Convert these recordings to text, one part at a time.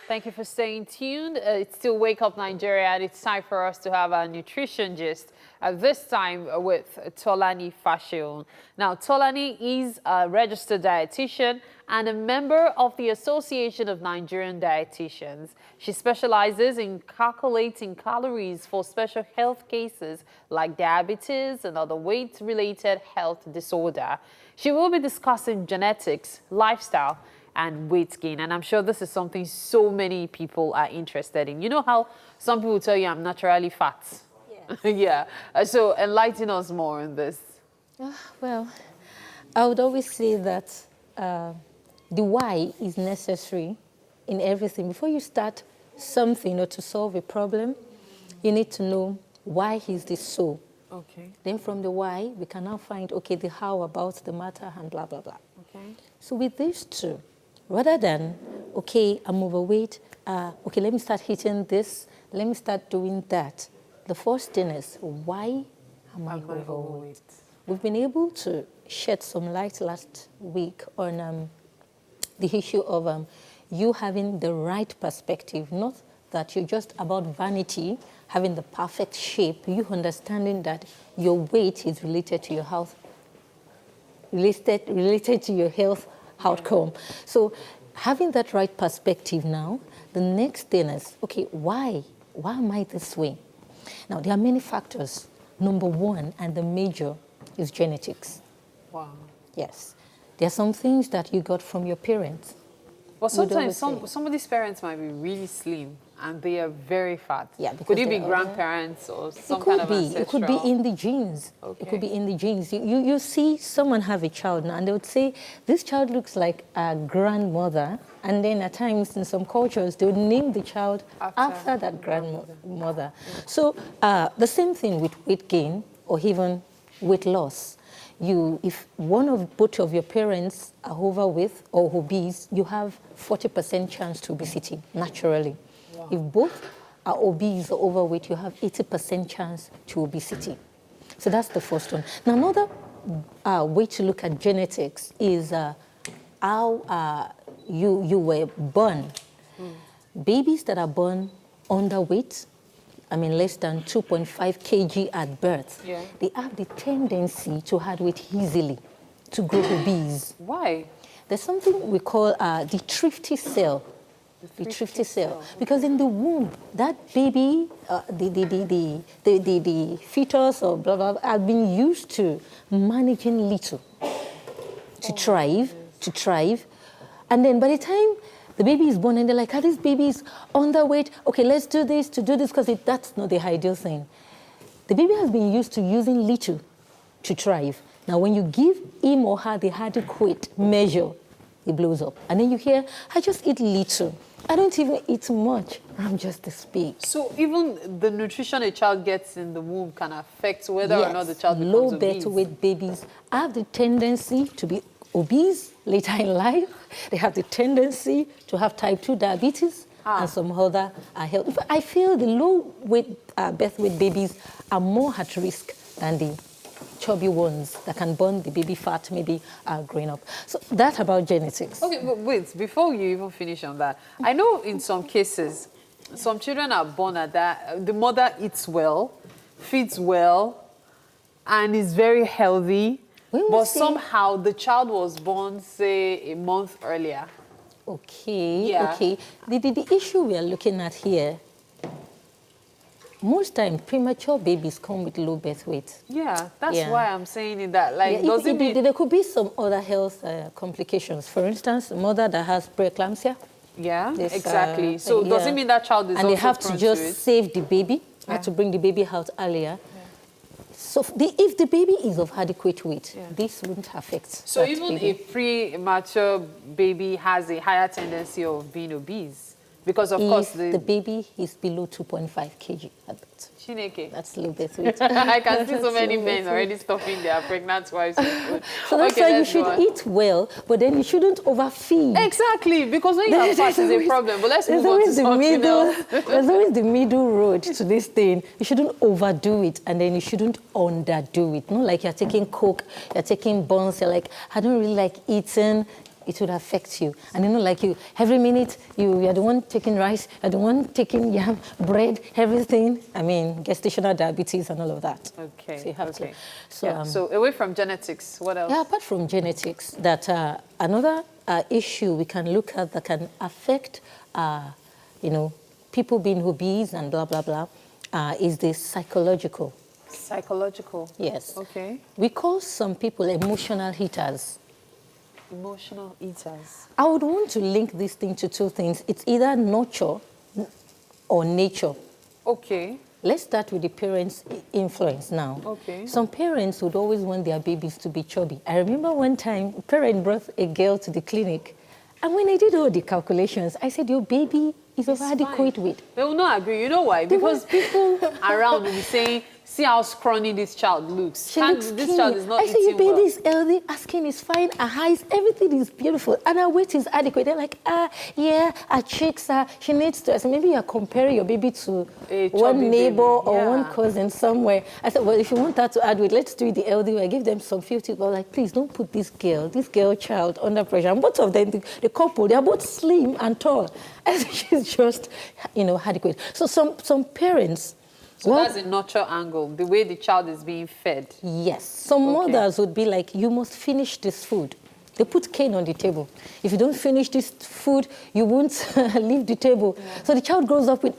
Thank you for staying tuned. It's still Wake Up Nigeria, and it's time for us to have our nutrition gist. This time with Tolani Fasehun. Now, Tolani is a registered dietitian and a member of the Association of Nigerian Dietitians. She specializes in calculating calories for special health cases like diabetes and other weight-related health disorder. She will be discussing genetics, lifestyle, and weight gain. And I'm sure this is something so many people are interested in. You know how some people tell you I'm naturally fat? Yeah. Yeah. So enlighten us more on this. Well, I would always say that the why is necessary in everything. Before you start something or to solve a problem, you need to know why is this so. Okay. Then from the why, we can now find, okay, the how about the matter and blah, blah, blah. Okay. So with these two, rather than, okay, I'm overweight, okay, let me start eating this, let me start doing that. The first thing is, why am I overweight? We've been able to shed some light last week on the issue of you having the right perspective, not that you're just about vanity, having the perfect shape, you understanding that your weight is related to your health, related to your health outcome. So having that right perspective now, the next thing is, okay, why? Why am I this way? Now, there are many factors. Number one, and the major, is genetics. Wow. Yes. There are some things that you got from your parents. Well, sometimes somebody's parents might be really slim and they are very fat. Yeah, could it be grandparents or some kind of ancestral? It could be in the genes. Okay. It could be in the genes. You see someone have a child now and they would say, this child looks like a grandmother. And then at times in some cultures, they would name the child after that grandmother. Yeah. So the same thing with weight gain or even weight loss. If both of your parents are overweight or obese, you have 40% chance to obesity, naturally. Wow. If both are obese or overweight, you have 80% chance to obesity. So that's the first one. Now, another way to look at genetics is how you were born. Babies that are born underweight, less than 2.5 kg at birth, yeah, they have the tendency to add weight easily, to grow obese. Why? There's something we call the thrifty cell. The thrifty cell. Because in the womb, that baby, the fetus or blah, blah, blah, have been used to managing little, to thrive. And then by the time the baby is born and they're like, this baby is underweight. Okay, let's do this, because that's not the ideal thing. The baby has been used to using little to thrive. Now, when you give him or her the adequate measure, it blows up. And then you hear, I just eat little. I don't even eat much. I'm just this big. So even the nutrition a child gets in the womb can affect whether or not the child becomes obese. Low birth weight babies have the tendency to be obese later in life. They have the tendency to have type 2 diabetes and some other health. I feel the low birth weight babies are more at risk than the chubby ones that can burn the baby fat maybe growing up. So that's about genetics. Okay, but wait, before you even finish on that, I know in some cases, some children are born at that, the mother eats well, feeds well, and is very healthy. But somehow the child was born, say, a month earlier. Okay, yeah. Okay. The issue we are looking at here, most times premature babies come with low birth weight. Yeah, that's why I'm saying it that. Like, there could be some other health complications. For instance, a mother that has preeclampsia. Yeah, exactly. So does it mean that child is and also they have to just save the baby, have to bring the baby out earlier. So if the baby is of adequate weight, this wouldn't affect. So even a premature baby has a higher tendency of being obese? Because of course the baby is below 2.5 kg at birth. Chineke. That's low birth weight. I can see so many men already stuffing their pregnant wives with food. So that's why you should eat well, but then you shouldn't overfeed. Exactly, because when you have fat is a problem. But let's move on to something else. There's always the middle road to this thing. You shouldn't overdo it, and then you shouldn't underdo it. Not like you're taking Coke, you're taking buns, you're like, I don't really like eating. it would affect you. And you know, like you, every minute, you're the one taking rice, you're the one taking yam, bread, everything. I mean, gestational diabetes and all of that. Okay. So you have okay. to. So, Yeah, so away from genetics, what else? yeah, apart from genetics, that another issue we can look at that can affect, you know, people being obese and blah, blah, blah, is the psychological. Psychological? Yes. Okay. We call some people emotional eaters. Emotional eaters. I would want to link this thing to two things. It's either nurture or nature. Okay. Let's start with the parents' influence now. Okay. Some parents would always want their babies to be chubby. I remember one time, a parent brought a girl to the clinic, and when I did all the calculations, I said, your baby is of adequate weight. They will not agree. You know why? Because people around will be saying, see how scrawny this child looks. This child is not eating well. I said, your baby well. is healthy, her skin is fine, her eyes, everything is beautiful, and her weight is adequate. They're like, yeah, her cheeks are, she needs to. I said, maybe you're comparing your baby to one neighbor or one cousin somewhere. I said, well, if you want her to add weight, let's do it the healthy way. I give them some 50, but like, please don't put this girl child under pressure. And both of them, the couple, they're both slim and tall. I said, she's just, you know, adequate. So some parents, so that's the nurture angle, the way the child is being fed. Yes. Some mothers would be like, you must finish this food. They put cane on the table. If you don't finish this food, you won't leave the table. Yeah. So the child grows up with,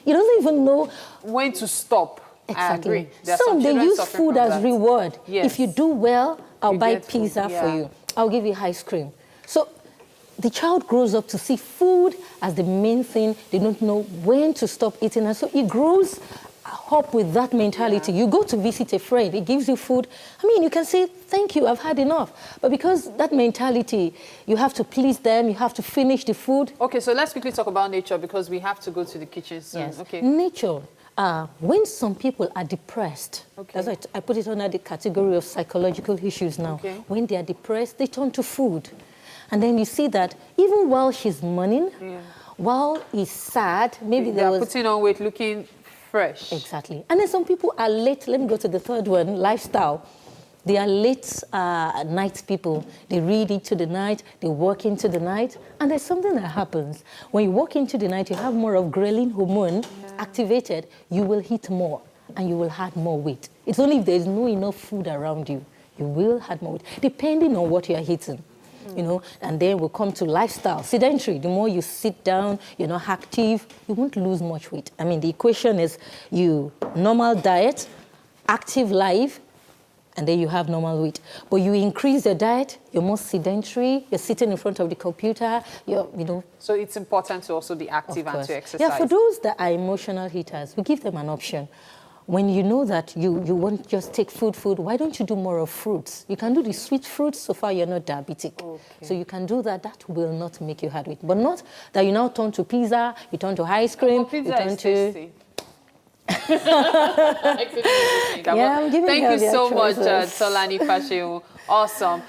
he doesn't even know when to stop. Exactly. I agree. Some they use food as reward. Yes. If you do well, I'll buy pizza for you. I'll give you ice cream. So the child grows up to see food as the main thing. They don't know when to stop eating. And so he grows up with that mentality. You go to visit a friend, he gives you food. I mean, you can say, thank you, I've had enough. But because that mentality, you have to please them, you have to finish the food. Okay, so let's quickly talk about nature because we have to go to the kitchen soon. Yes. Okay. Nature, when some people are depressed, that's why I put it under the category of psychological issues now. Okay. When they are depressed, they turn to food. And then you see that even while she's mourning, while he's sad, maybe they are putting on weight, looking fresh. Exactly. And then some people are late. Let me go to the third one, lifestyle. They are late night people. They read into the night, they work into the night, and there's something that happens. When you walk into the night, you have more of ghrelin hormone activated, you will eat more, and you will add more weight. It's only if there's no enough food around you, you will add more weight, depending on what you're eating. You know, and then we'll come to lifestyle. Sedentary, the more you sit down, you're not active, you won't lose much weight. I mean, the equation is you normal diet, active life, and then you have normal weight. But you increase the diet, you're more sedentary, you're sitting in front of the computer, you know. So it's important to also be active and to exercise. Yeah, for those that are emotional eaters, we give them an option. When you know that you won't just take food, why don't you do more of fruits? You can do the sweet fruits, so far you're not diabetic. Okay. So you can do that, that will not make you hard weight. But not that you now turn to pizza, you turn to ice cream, pizza you turn is to... tasty. I couldn't even think. Yeah, I'm giving Thank you so much, choices. Tolani Fasehun. Awesome.